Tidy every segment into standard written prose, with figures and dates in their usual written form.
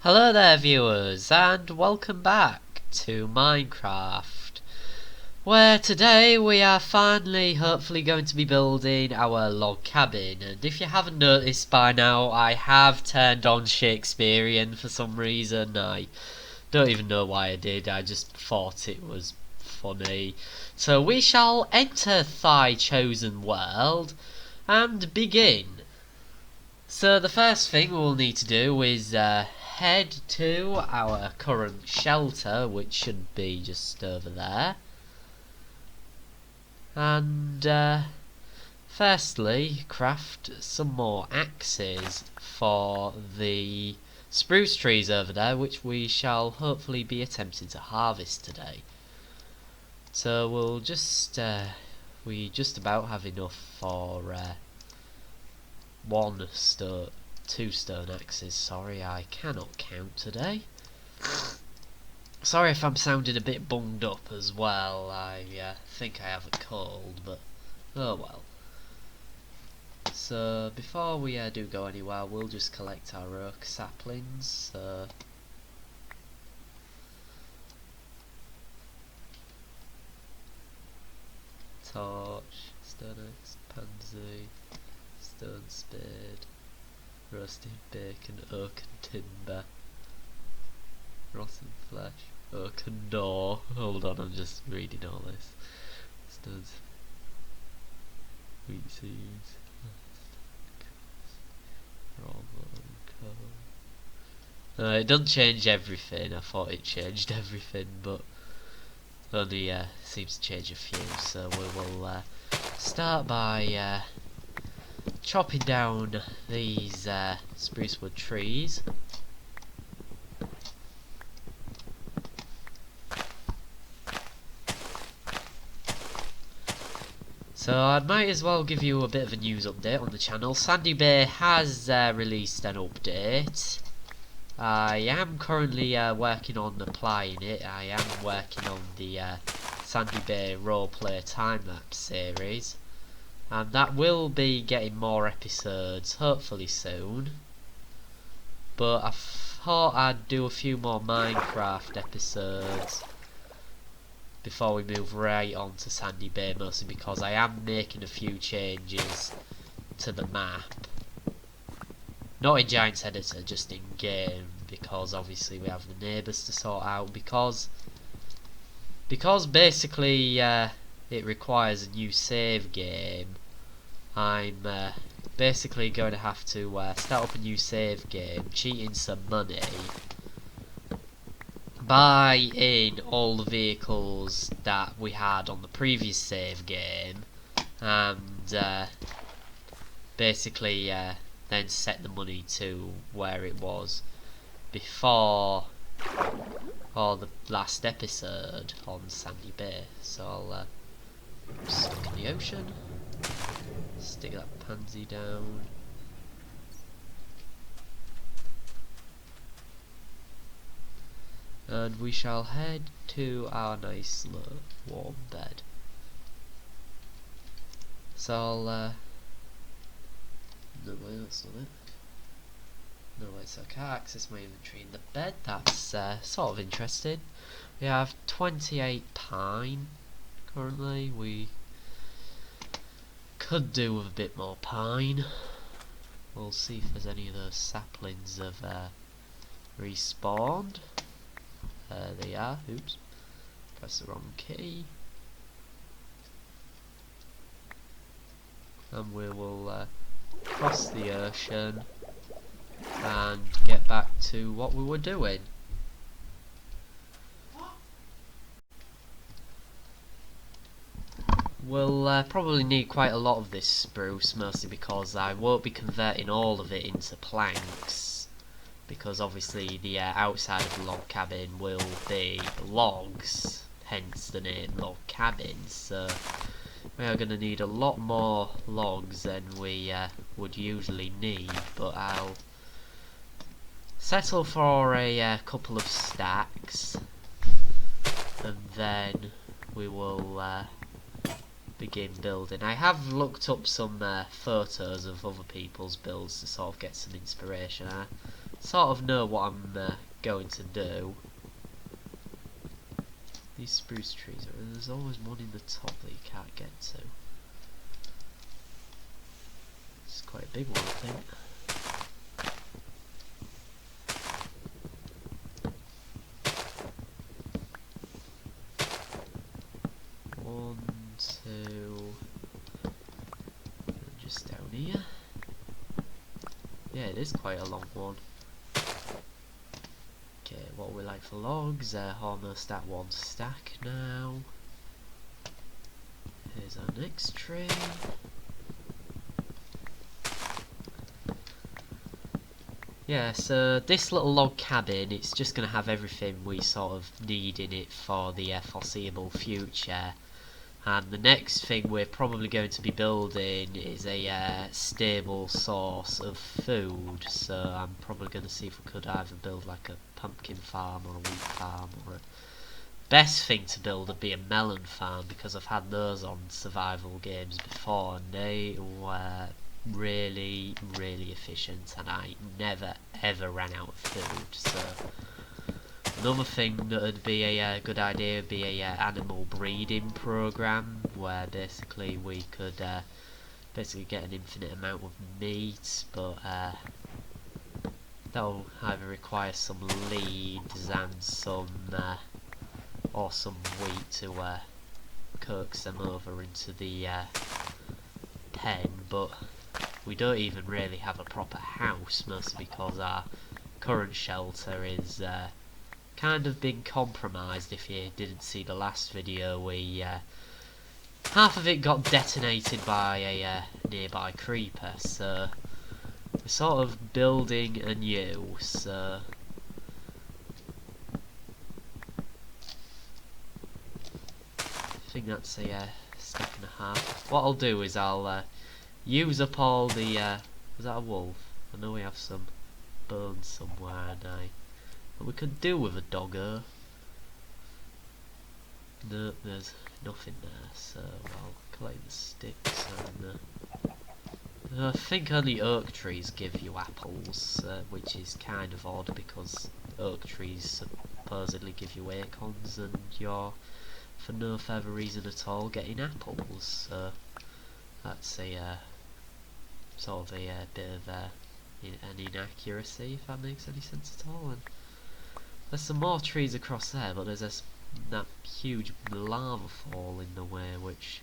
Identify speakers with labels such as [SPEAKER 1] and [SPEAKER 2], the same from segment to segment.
[SPEAKER 1] Hello there viewers and welcome back to Minecraft, where today we are finally hopefully going to be building our log cabin. And if you haven't noticed by now, I have turned on Shakespearean for some reason. I don't even know why I did, I just thought it was funny. So we shall enter thy chosen world and begin. So the first thing we'll need to do is head to our current shelter, which should be just over there. And firstly, craft some more axes for the spruce trees over there, which we shall hopefully be attempting to harvest today. So we'll just we just about have enough for two stone axes. Sorry, I cannot count today. Sorry if I'm sounding a bit bunged up as well. I think I have a cold, but oh well. So before we do go anywhere, we'll just collect our oak saplings. Torch, stone axe, pansy, stone spade, roasted bacon, oak and timber, rotten flesh, oak and door. Hold on, I'm just reading all this. Stones, wheat seeds, coal. It doesn't change everything. I thought it changed everything, but only seems to change a few. So we will start by chopping down these spruce wood trees. So I might as well give you a bit of a news update on the channel. Sandy Bay has released an update. I am currently working on applying it. I am working on the Sandy Bay roleplay time-lapse series, and that will be getting more episodes hopefully soon. But I thought I'd do a few more Minecraft episodes before we move right on to Sandy Bay, mostly because I am making a few changes to the map. Not in Giants Editor, just in game, because obviously we have the neighbours to sort out, because basically it requires a new save game. I'm basically going to have to start up a new save game, cheating some money, buy in all the vehicles that we had on the previous save game, and basically then set the money to where it was before or the last episode on Sandy Bay. So I'll stuck in the ocean, stick that pansy down. And we shall head to our nice warm bed. So I'll no wait, that's not it. No wait, so I can't access my inventory in the bed. That's sort of interesting. We have 28 pine currently. We could do with a bit more pine. We'll see if there's any of those saplings have respawned. They are. Oops. Press the wrong key. And we will cross the ocean and get back to what we were doing. We'll probably need quite a lot of this spruce, mostly because I won't be converting all of it into planks, because obviously the outside of the log cabin will be logs, hence the name log cabin. So we are going to need a lot more logs than we would usually need, but I'll settle for a couple of stacks, and then we will begin building. I have looked up some photos of other people's builds to sort of get some inspiration. sort of know what I'm going to do. These spruce trees, there's always one in the top that you can't get to. It's quite a big one, I think. One, two, and just down here. Yeah, it is quite a long one. Okay, what we like for logs, almost at one stack now. Here's our next tree. Yeah, so this little log cabin, it's just going to have everything we sort of need in it for the foreseeable future. And the next thing we're probably going to be building is a stable source of food. So I'm probably going to see if we could either build like a pumpkin farm or a wheat farm, or a best thing to build would be a melon farm, because I've had those on survival games before and they were really efficient and I never ever ran out of food. So another thing that would be a good idea would be a animal breeding program, where basically we could basically get an infinite amount of meat, but that'll either require some leads and some wheat to coax them over into the pen, but we don't even really have a proper house, mostly because our current shelter is kind of been compromised. If you didn't see the last video, we half of it got detonated by a nearby creeper, so we're sort of building anew. So I think that's a stack and a half. What I'll do is I'll use up all the was that a wolf? I know we have some bones somewhere now. But we could do with a doggo. No, there's nothing there, so I'll collect the sticks and I think only oak trees give you apples, which is kind of odd because oak trees supposedly give you acorns and you're for no further reason at all getting apples, so that's a sort of a bit of an inaccuracy, if that makes any sense at all. And there's some more trees across there, but there's that huge lava fall in the way, which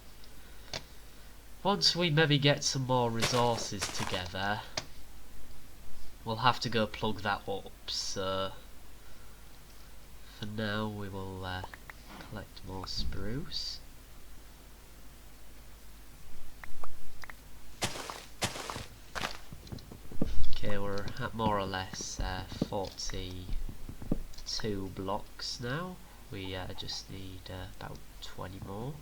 [SPEAKER 1] once we maybe get some more resources together, we'll have to go plug that up. So for now we will collect more spruce. Okay, we're at more or less 42 blocks now. We just need about 20 more.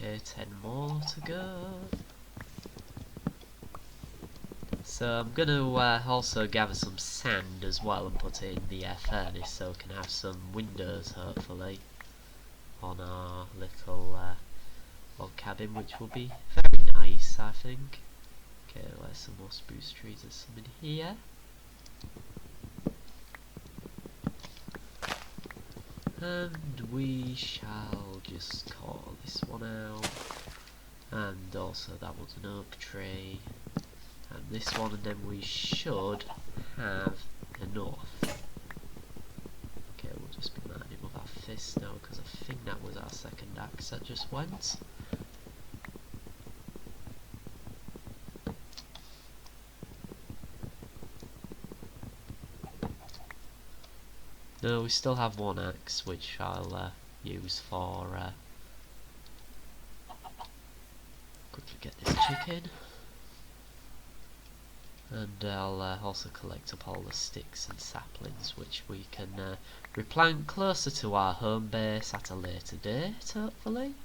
[SPEAKER 1] Okay, 10 more to go. So I'm going to also gather some sand as well and put it in the furnace so we can have some windows hopefully on our little log cabin, which will be very nice, I think. Okay, there's some more spruce trees, there's some in here. And we shall just call this one out. And also that one's an oak tree. And this one, and then we should have enough. Okay, we'll just be mining with our fists now, because I think that was our second axe that just went. No, we still have one axe, which I'll use for quickly get this chicken. And I'll also collect up all the sticks and saplings, which we can replant closer to our home base at a later date, hopefully.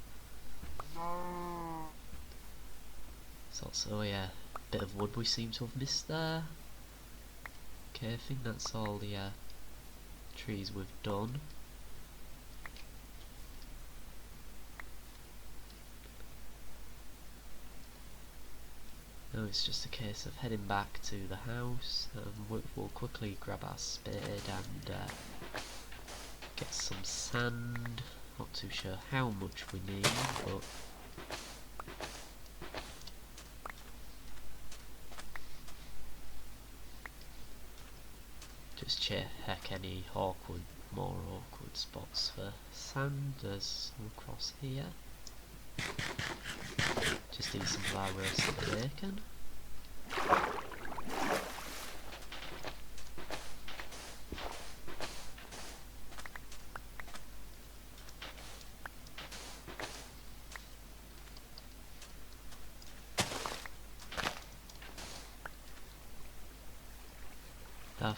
[SPEAKER 1] There's also a bit of wood we seem to have missed there. Okay, I think that's all the trees we've done. Now it's just a case of heading back to the house, and we'll quickly grab our spade and get some sand. Not too sure how much we need, but just check any more awkward spots for sand. There's some across here. Just eat some of our roasted bacon. I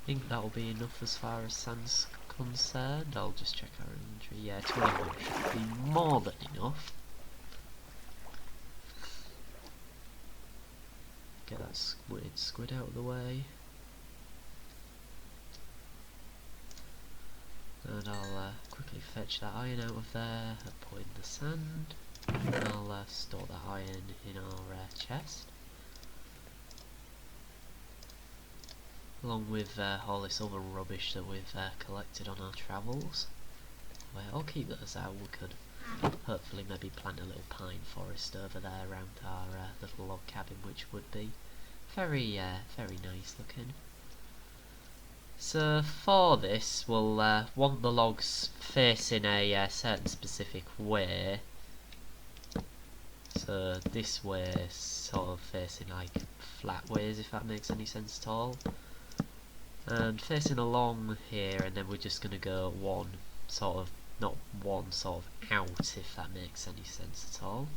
[SPEAKER 1] think that'll be enough as far as sand's concerned. I'll just check our inventory. Yeah, 21 should be more than enough. Get that squid out of the way. And I'll quickly fetch that iron out of there and put in the sand. And I'll store that iron in our chest. Along with all this other rubbish that we've collected on our travels. Well, I'll keep those out. We could hopefully maybe plant a little pine forest over there around our little log cabin, which would be very nice looking. So for this, we'll want the logs facing a certain specific way. So this way, sort of facing like flat ways, if that makes any sense at all. And facing along here, and then we're just going to go one sort of, not one sort of out, if that makes any sense at all.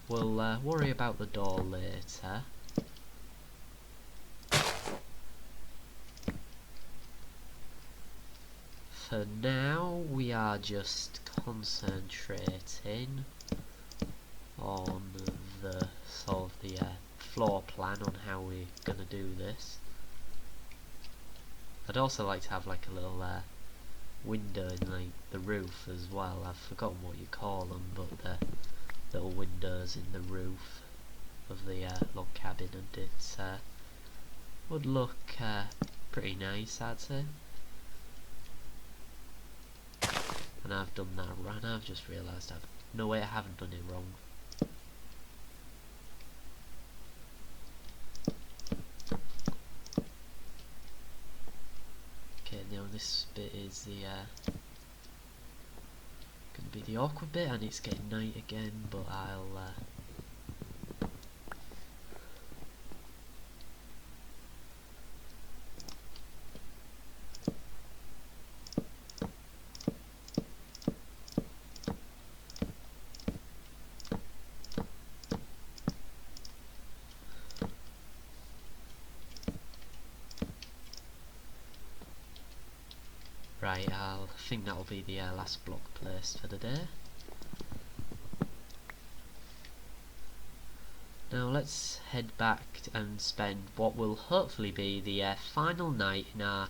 [SPEAKER 1] We'll worry about the door later. For now, we are just concentrating on the sort of the floor plan on how we're gonna do this. I'd also like to have like a little window in like the roof as well. I've forgotten what you call them, but the little windows in the roof of the log cabin, and it would look pretty nice, I'd say. And I've done that right. I've just realised no way, I haven't done it wrong. Okay, now this bit is the gonna be the awkward bit, and it's getting night again, but I'll right, I'll think that'll be the last block placed for the day. Now let's head back and spend what will hopefully be the final night in our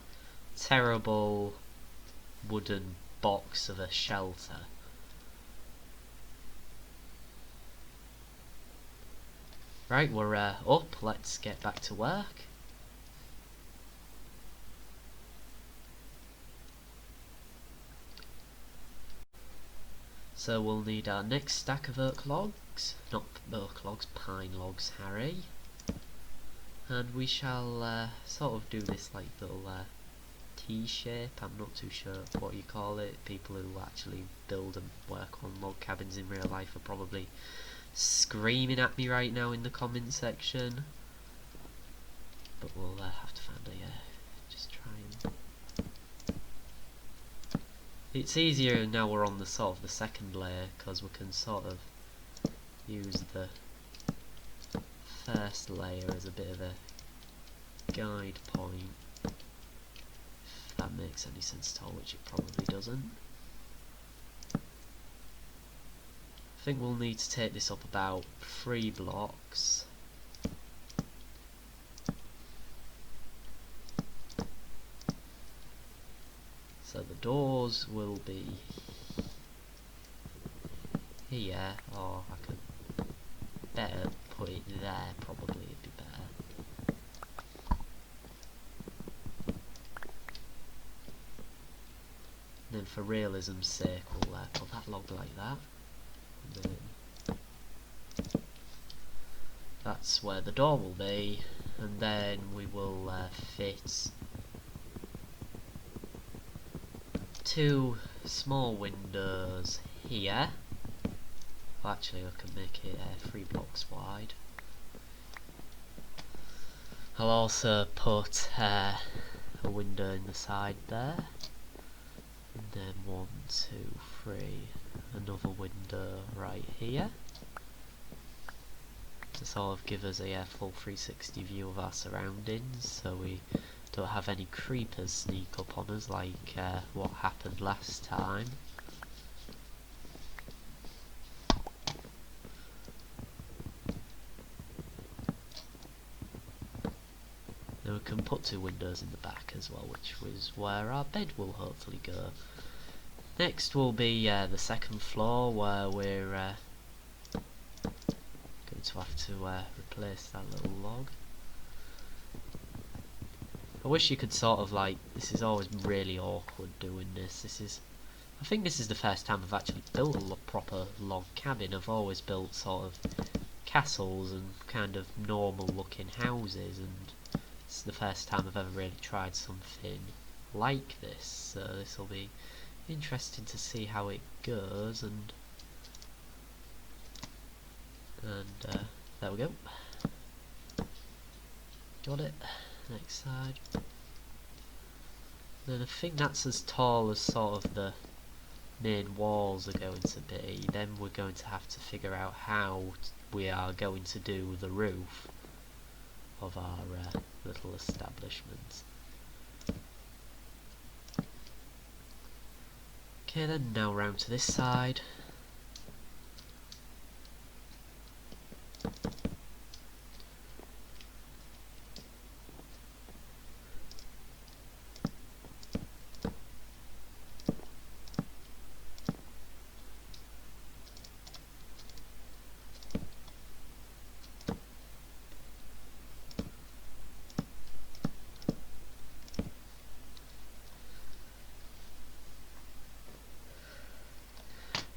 [SPEAKER 1] terrible wooden box of a shelter. Right, we're up, let's get back to work. So we'll need our next stack of oak logs, not oak logs, pine logs, Harry. And we shall sort of do this like little T-shape. I'm not too sure what you call it. People who actually build and work on log cabins in real life are probably screaming at me right now in the comment section. But we'll have to find a just try and It's easier now we're on the sort of the second layer, because we can sort of use the first layer as a bit of a guide point, if that makes any sense at all, which it probably doesn't. I think we'll need to take this up about 3 blocks. So the doors will be here, or I could better put it there, probably it'd be better. And then for realism's sake we'll put that log like that. And then that's where the door will be, and then we will fit 2 small windows here. Well, actually I can make it 3 blocks wide. I'll also put a window in the side there, and then 1, 2, 3, another window right here, to sort of give us a full 360 view of our surroundings, so we don't have any creepers sneak up on us like what happened last time. Then we can put 2 windows in the back as well, which was where our bed will hopefully go. Next will be the second floor, where we're going to have to replace that little log. I wish you could sort of like, this is always really awkward doing this. I think this is the first time I've actually built a proper log cabin. I've always built sort of castles and kind of normal looking houses, and it's the first time I've ever really tried something like this, so this will be interesting to see how it goes. And there we go, got it. Next side. Then I think that's as tall as sort of the main walls are going to be. Then we're going to have to figure out how we are going to do the roof of our little establishment. Okay then, now round to this side.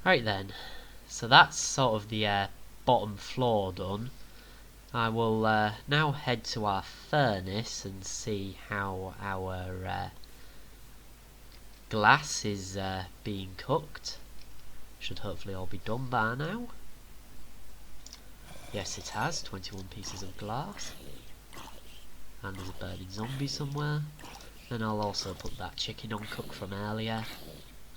[SPEAKER 1] Right then, so that's sort of the bottom floor done. I will now head to our furnace and see how our glass is being cooked. Should hopefully all be done by now. Yes, it has, 21 pieces of glass. And there's a burning zombie somewhere. And I'll also put that chicken on cook from earlier.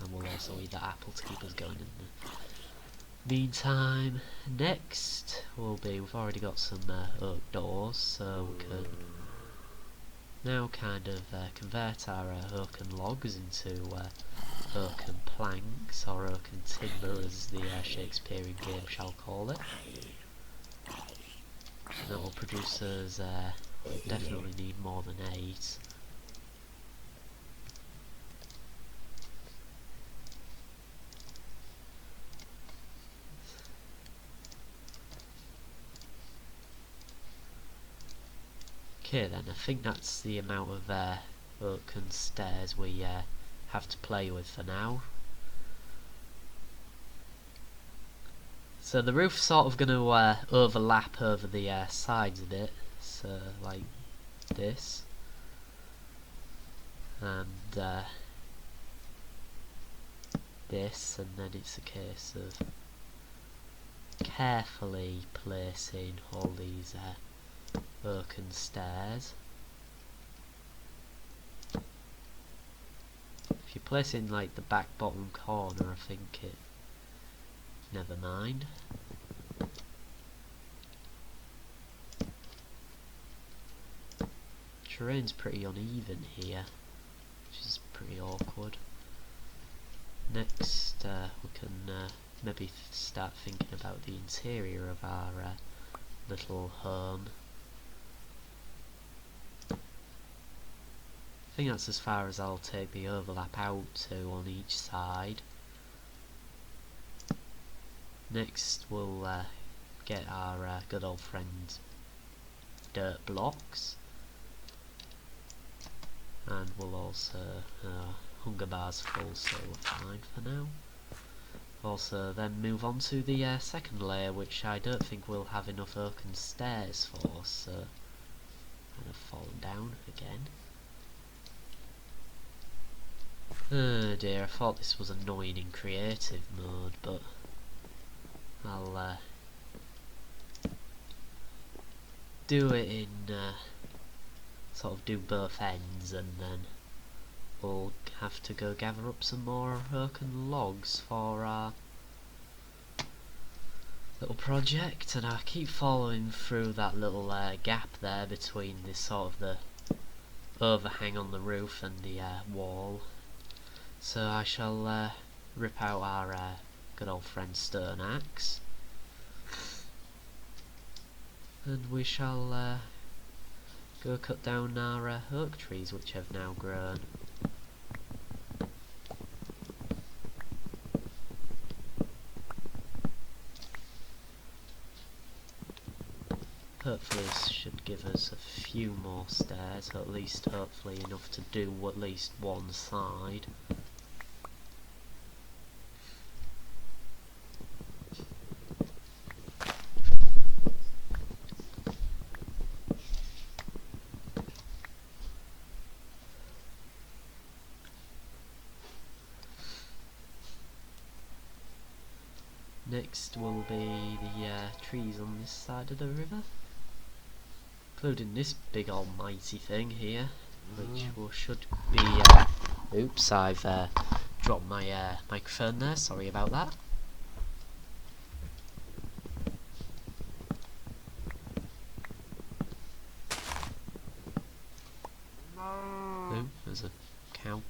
[SPEAKER 1] And we'll also eat that apple to keep us going in the meantime. Next will be, we've already got some oak doors, so we can now kind of convert our oaken logs into oaken planks, or oaken timber as the Shakespearean game shall call it. And that will produce us, definitely need more than 8. Okay then, I think that's the amount of oaken stairs we have to play with for now. So the roof's sort of going to overlap over the sides a bit, so like this, and this, and then it's a case of carefully placing all these oaken stairs. If you place it in like the back bottom corner, I think it... Never mind. Terrain's pretty uneven here, which is pretty awkward. Next, we can maybe start thinking about the interior of our little home. I think that's as far as I'll take the overlap out to on each side. Next, we'll get our good old friend dirt blocks. And we'll also hunger bars full, so we're fine for now. Also then move on to the second layer, which I don't think we'll have enough oaken stairs for, so kind of fallen down again. Oh dear, I thought this was annoying in creative mode, but I'll do it in sort of do both ends, and then we'll have to go gather up some more oaken logs for our little project. And I keep following through that little gap there between this sort of the overhang on the roof and the wall. So I shall rip out our good old friend stone axe, and we shall go cut down our oak trees, which have now grown. Hopefully this should give us a few more stairs, at least hopefully enough to do at least one side. Next will be the trees on this side of the river, including this big almighty thing here, which should be... oops, I've dropped my microphone there, sorry about that. Oh, there's a cow.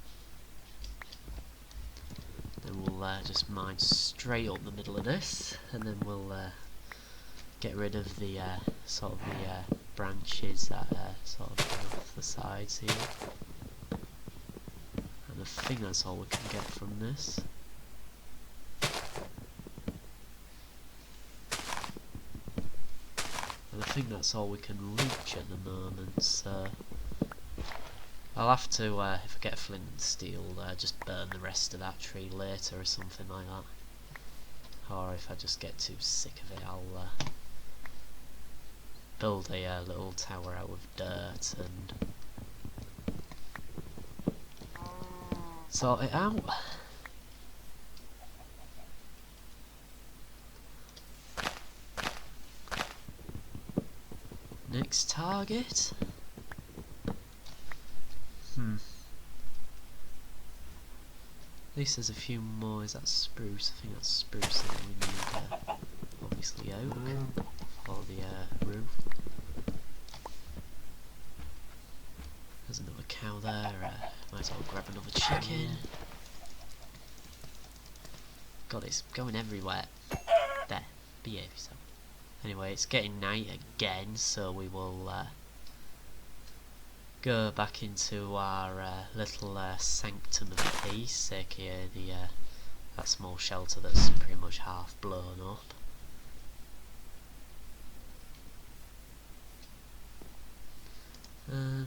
[SPEAKER 1] Then we'll just mine straight up the middle of this, and then we'll get rid of the sort of the branches that sort of off the sides here. And I think that's all we can get from this. And I think that's all we can reach at the moment, so I'll have to, if I get flint and steel, just burn the rest of that tree later or something like that. Or if I just get too sick of it, I'll build a little tower out of dirt and sort it out. Next target. At least there's a few more. Is that spruce? I think that's spruce, and then we need obviously oak for the roof. There's another cow there. Might as well grab another chicken. God, it's going everywhere. There, behave yourself. Anyway, it's getting night again, so we will go back into our little sanctum of peace, aka the that small shelter that's pretty much half blown up. And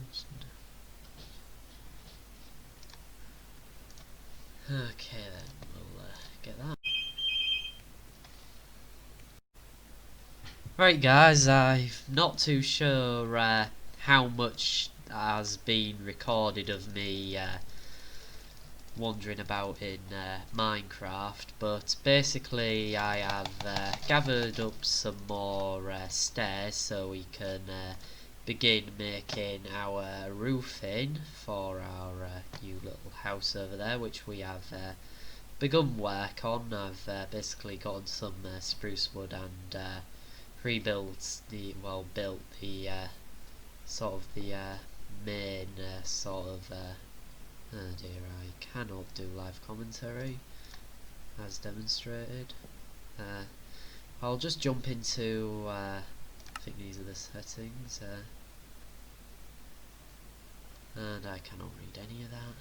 [SPEAKER 1] okay then, we'll get that. Right guys, I'm not too sure how much has been recorded of me wandering about in Minecraft, but basically I have gathered up some more stairs so we can begin making our roofing for our new little house over there, which we have begun work on. I've basically gotten some spruce wood and built the sort of the main sort of oh dear, I cannot do live commentary as demonstrated. I'll just jump into I think these are the settings, and I cannot read any of that.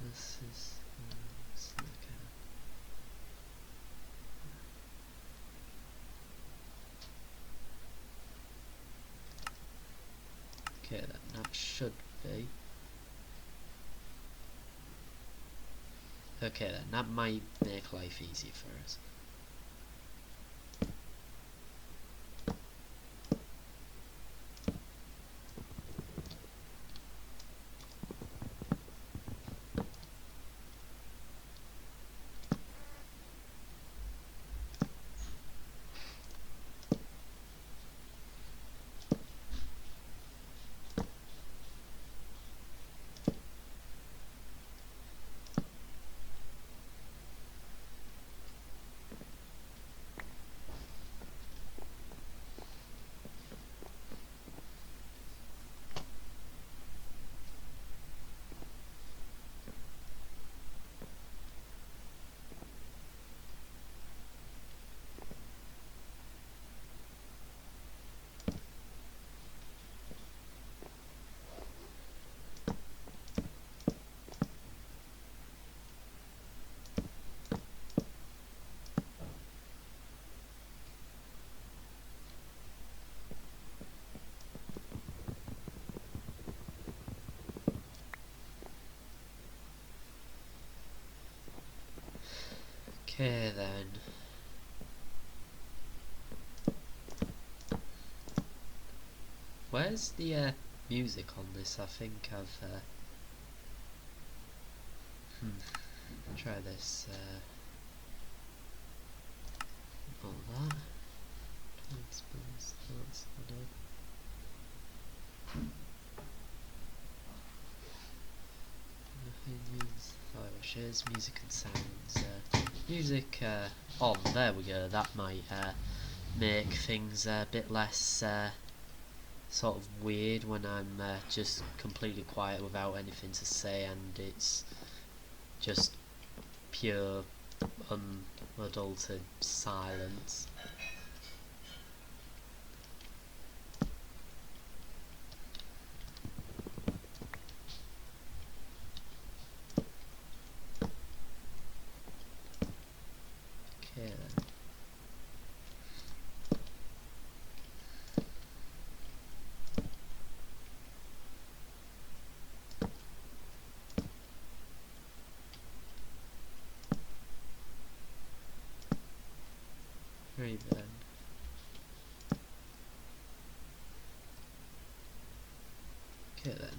[SPEAKER 1] This is okay, that should be okay. Then that might make life easier for us. Okay then. Where's the music on this? I think I've try this all that. Shares music and sounds. Music on. There we go. That might make things a bit less sort of weird when I'm just completely quiet without anything to say, and it's just pure unadulterated silence. Okay then. Right then. Okay then.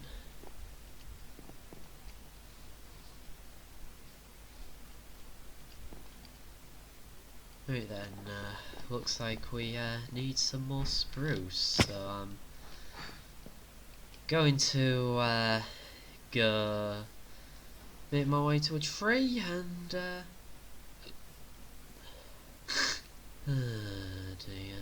[SPEAKER 1] Right then, looks like we need some more spruce, so I'm going to go make my way to a tree and oh dear.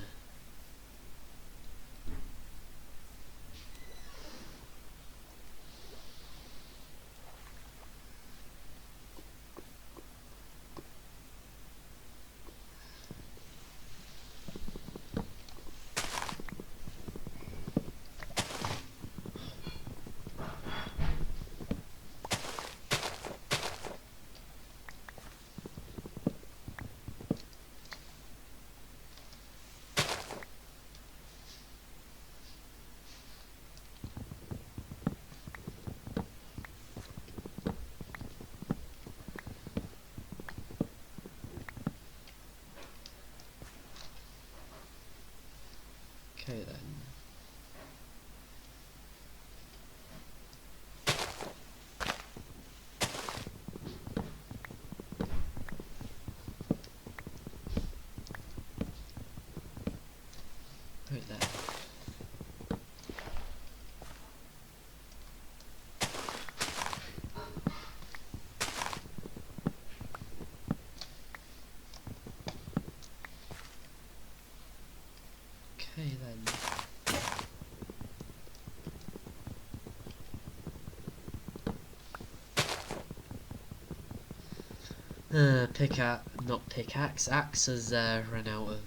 [SPEAKER 1] Pickaxe. Axe has run out of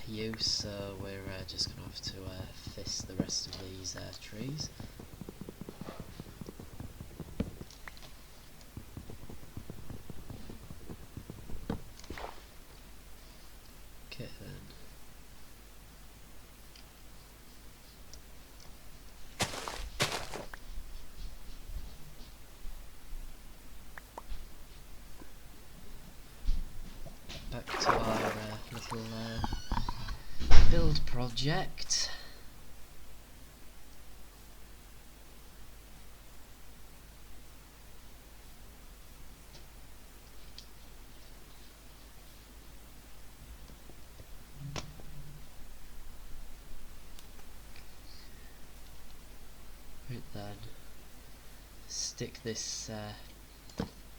[SPEAKER 1] use, so we're just gonna have to fist the rest of these trees. Okay then. Back to our little build project. Right then, stick this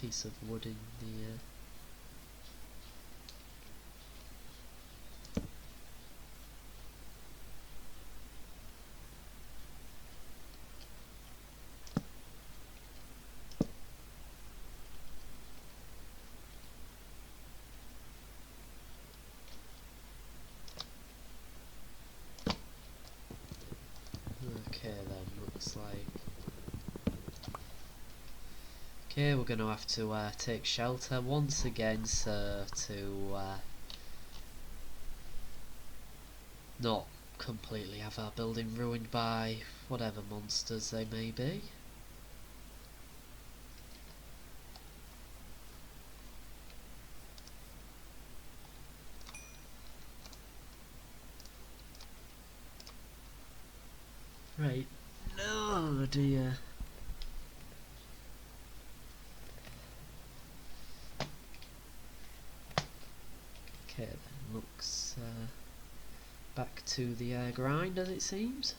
[SPEAKER 1] piece of wood in the okay then, looks like... Okay, we're going to have to take shelter once again, so to not completely have our building ruined by whatever monsters they may be. Right. No, dear. Okay then, looks back to the grind as it seems.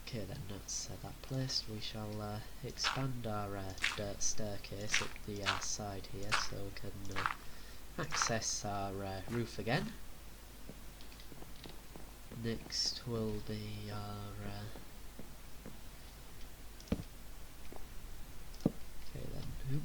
[SPEAKER 1] Okay then, that's that placed. We shall expand our dirt staircase up the side here so we can access our roof again. Next will be our... okay then, oop.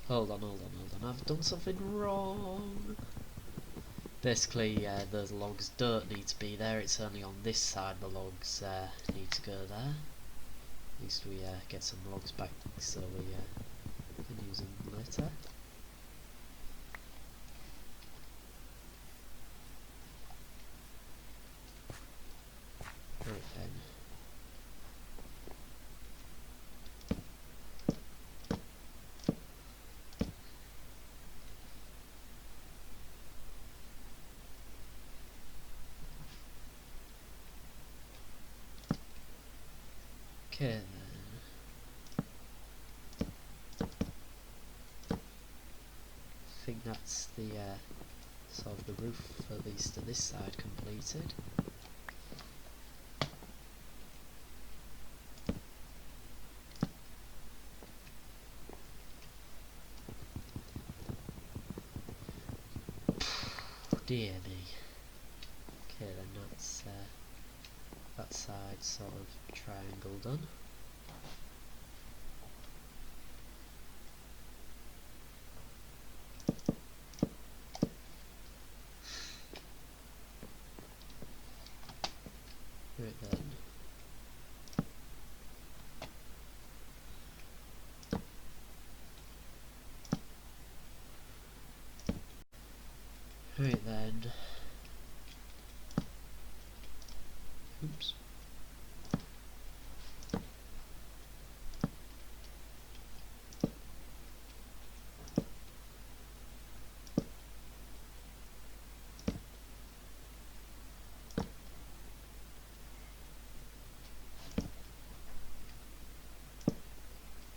[SPEAKER 1] Hold on, I've done something wrong. Basically, those logs don't need to be there, it's only on this side the logs need to go there. At least we get some logs back so we can use them later. Right then. Okay then. I think that's the sort of the roof, at least to this side, completed. Dear me. Okay then, that's that side sort of triangle done. Right then. Right then. Oops.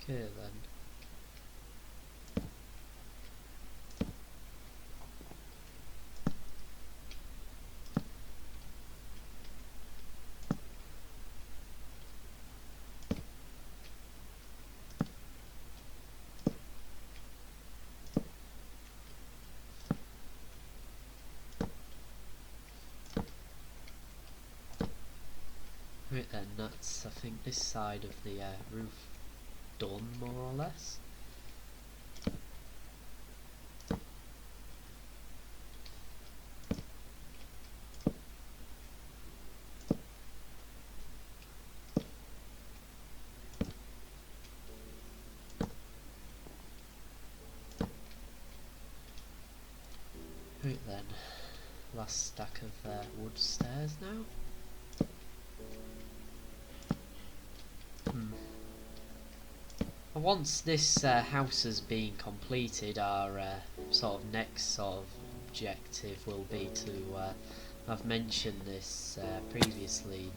[SPEAKER 1] Okay then. Right then, that's I think this side of the roof done more or less. Right then, last stack of wood stairs now. Once this house has been completed, our sort of next sort of objective will be to, I've mentioned this previously,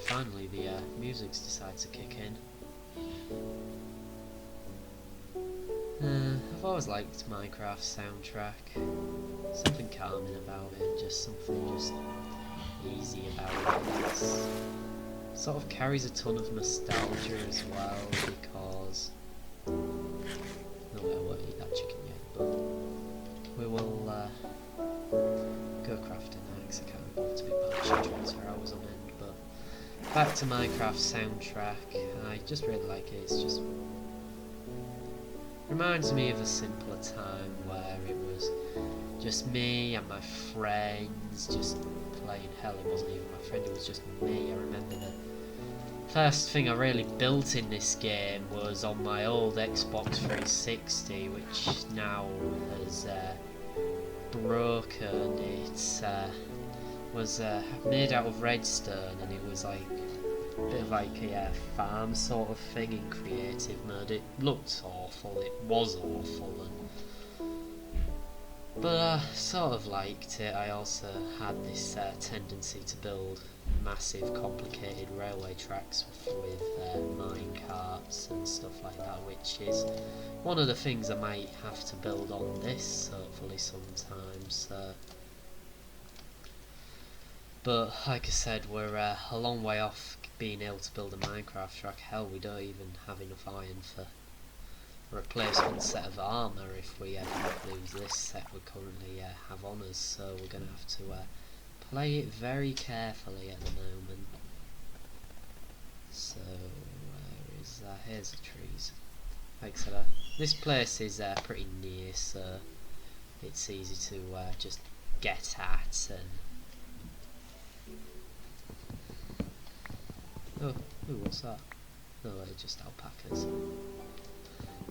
[SPEAKER 1] finally the music's decided to kick in. I've always liked Minecraft's soundtrack. Something calming about it, just something just easy about it. It's sort of carries a ton of nostalgia as well, because no, I won't eat that chicken yet, but we will go crafting next. I can't be bothered to be punishing for hours on end. But back to Minecraft's soundtrack, I just really like it. It's just reminds me of a simpler time where it was just me and my friends just playing. Hell, it wasn't even my friend, it was just me. I remember the first thing I really built in this game was on my old Xbox 360, which now has broken. It was made out of redstone, and it was like a bit of like a farm sort of thing in creative mode. It looked awful, it was awful, but I sort of liked it. I also had this tendency to build massive complicated railway tracks with mine carts and stuff like that, which is one of the things I might have to build on this hopefully sometimes. But like I said, we're a long way off being able to build a Minecraft track. Hell, we don't even have enough iron for a replacement set of armour if we ever lose this set we currently have on us, so we're going to have to play it very carefully at the moment. So where is here's the trees. Like I said, this place is pretty near, so it's easy to just get at. And oh, what's that? No, they're just alpacas.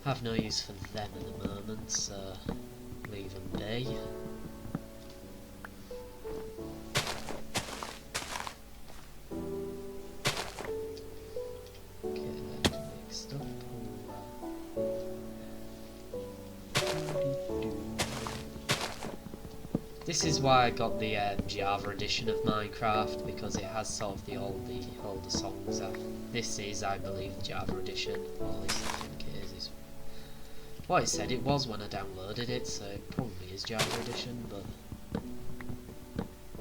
[SPEAKER 1] Have no use for them at the moment, so leave them be. Okay, next up. This is why I got the Java edition of Minecraft, because it has sort of the older songs. This is, I believe, the Java edition, or at least I think it is. What it said it was when I downloaded it, so it probably is Java edition, but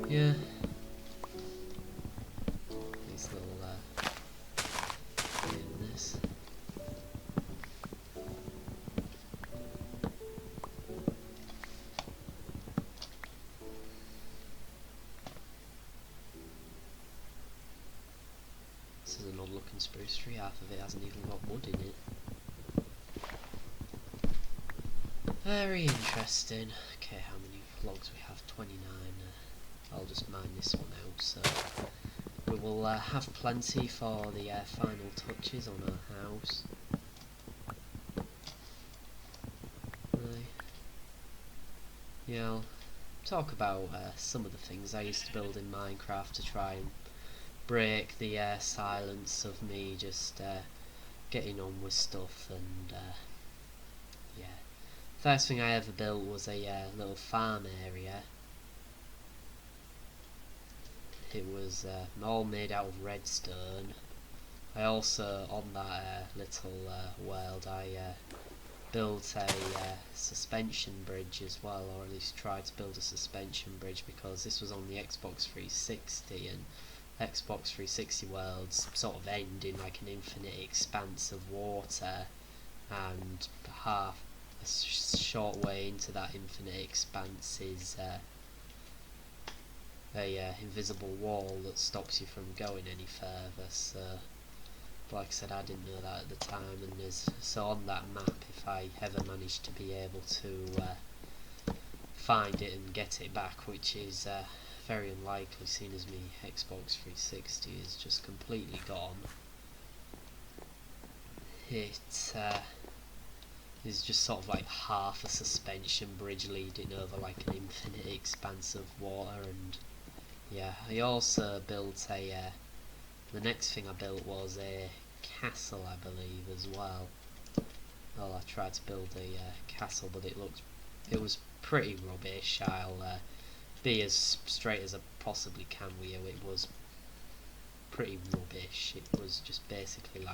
[SPEAKER 1] yeah. These little in this. This is an odd looking spruce tree, half of it hasn't even got wood in it. Very interesting. Okay, how many logs we have? 29. I'll just mine this one out, so we will have plenty for the final touches on our house. Right. Yeah, I'll talk about some of the things I used to build in Minecraft to try and break the silence of me just getting on with stuff. And yeah, first thing I ever built was a little farm area. It was all made out of redstone. I also, on that little world, I built a suspension bridge as well, or at least tried to build a suspension bridge, because this was on the Xbox 360, and Xbox 360 worlds sort of end in like an infinite expanse of water, and half a short way into that infinite expanse is invisible wall that stops you from going any further. So, like I said, I didn't know that at the time, and so on that map, if I ever manage to be able to find it and get it back, which is very unlikely, seeing as my Xbox 360 is just completely gone. It is just sort of like half a suspension bridge leading over like an infinite expanse of water. And yeah, I also built the next thing I built was a castle, I believe, as well. Well, I tried to build a castle, but it was pretty rubbish. I'll be as straight as I possibly can with you. It was pretty rubbish. It was just basically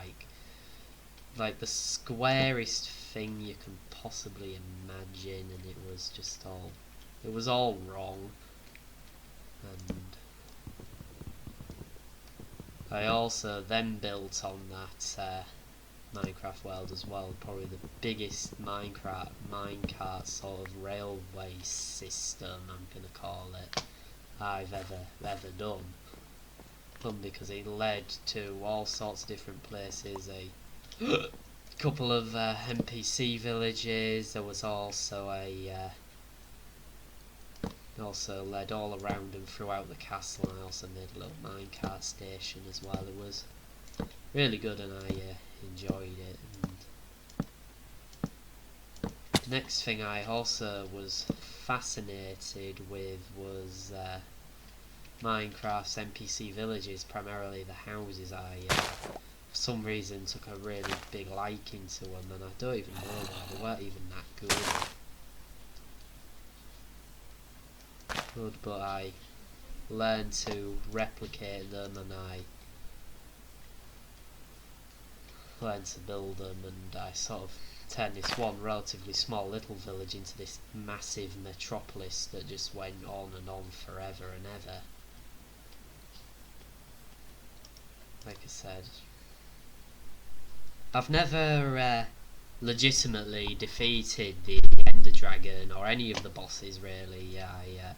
[SPEAKER 1] like the squarest thing you can possibly imagine, and it was all wrong. And I also then built on that Minecraft world as well, probably the biggest minecart sort of railway system, I'm gonna call it, I've ever done. Because it led to all sorts of different places, a couple of NPC villages. There was also also led all around and throughout the castle, and I also made a little minecart station as well. It was really good, and I enjoyed it. And the next thing I also was fascinated with was Minecraft's NPC villages, primarily the houses. I for some reason took a really big liking to them, and I don't even know why. They weren't even that good, but I learned to replicate them, and I learned to build them, and I sort of turned this one relatively small little village into this massive metropolis that just went on and on forever and ever. Like I said, I've never legitimately defeated the Ender Dragon or any of the bosses really. I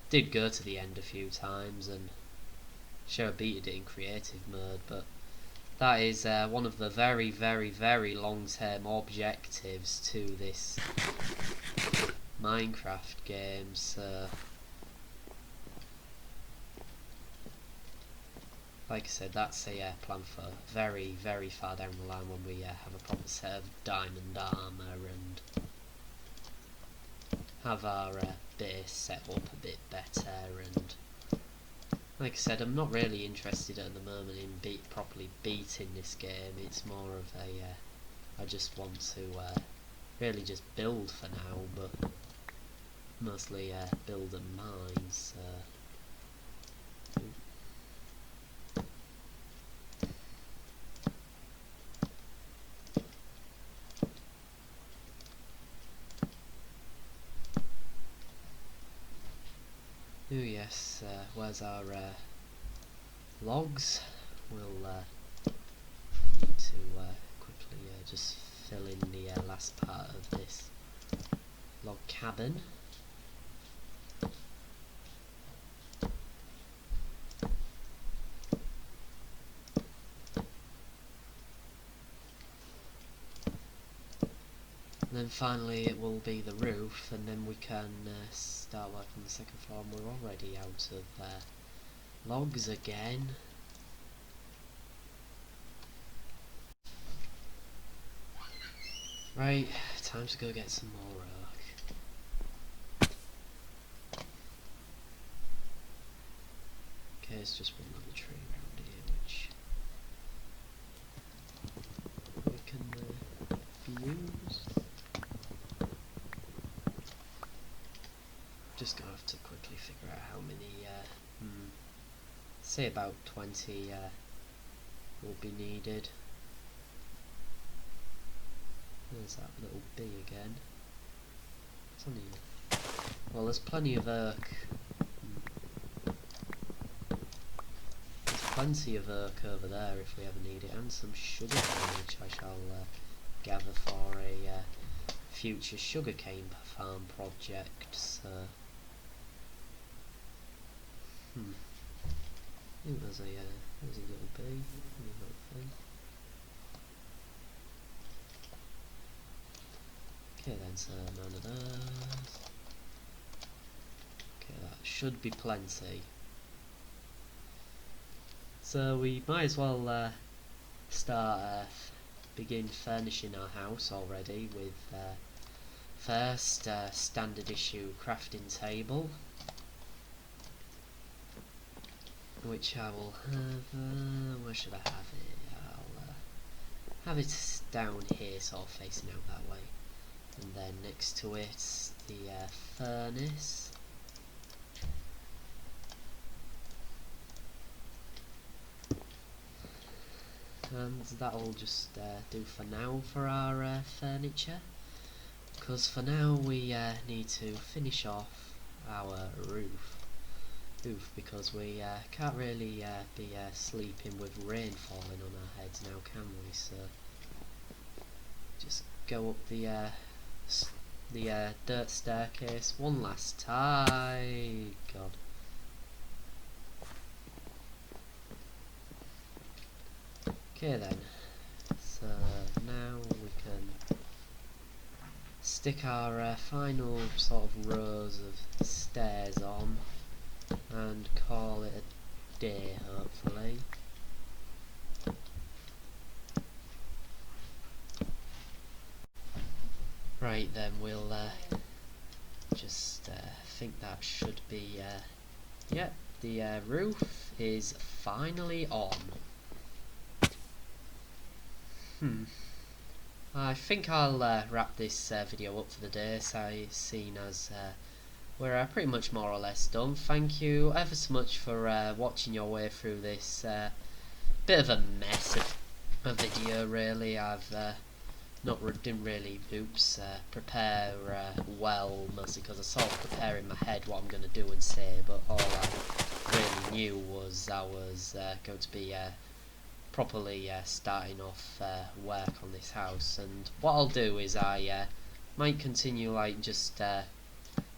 [SPEAKER 1] did go to the end a few times, and sure, I beat it in creative mode, but that is one of the very, very, very long-term objectives to this Minecraft game. So, like I said, that's a plan for very, very far down the line, when we have a proper set of diamond armour and have our base set up a bit better. And like I said, I'm not really interested at the moment in properly beating this game. It's more of a I just want to really just build for now, but mostly build and mine. So oh yes, where's our logs? We'll need to quickly just fill in the last part of this log cabin. And then finally it will be the roof, and then we can start working on the second floor. And we're already out of logs again. Right, time to go get some more oak. Okay, it's just one other tree around here which we can use. Just gonna have to quickly figure out how many, say about 20 will be needed. There's that little bee again. It's only, well, there's plenty of oak. There's plenty of oak over there if we ever need it, and some sugar cane, which I shall gather for a future sugarcane farm project. So I think there's a little bee, a little thing. Okay then, so none of those. Okay, that should be plenty. So we might as well begin furnishing our house already with first standard issue crafting table, which I will have, where should I have it? I'll have it down here, sort of facing out that way, and then next to it the furnace. And that'll just do for now for our furniture, because for now we need to finish off our roof because we can't really be sleeping with rain falling on our heads now, can we? So just go up the dirt staircase one last time. God. Okay then, so now we can stick our final sort of rows of stairs on and call it a day, hopefully. Right then, we'll just think that should be yep, the roof is finally on. I think I'll wrap this video up for the day, seeing as we're pretty much more or less done. Thank you ever so much for watching your way through this bit of a mess of a video, really. I've didn't really prepare well, mostly because I sort of prepare in my head what I'm going to do and say, but all I really knew was I was going to be properly starting off work on this house. And what I'll do is I might continue like just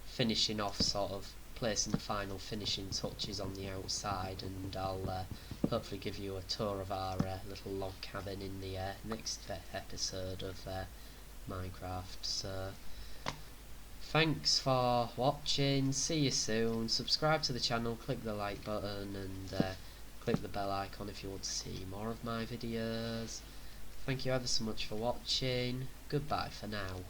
[SPEAKER 1] finishing off, sort of placing the final finishing touches on the outside, and I'll hopefully give you a tour of our little log cabin in the next episode of Minecraft. So thanks for watching, see you soon, subscribe to the channel, click the like button, and click the bell icon if you want to see more of my videos. Thank you ever so much for watching, goodbye for now.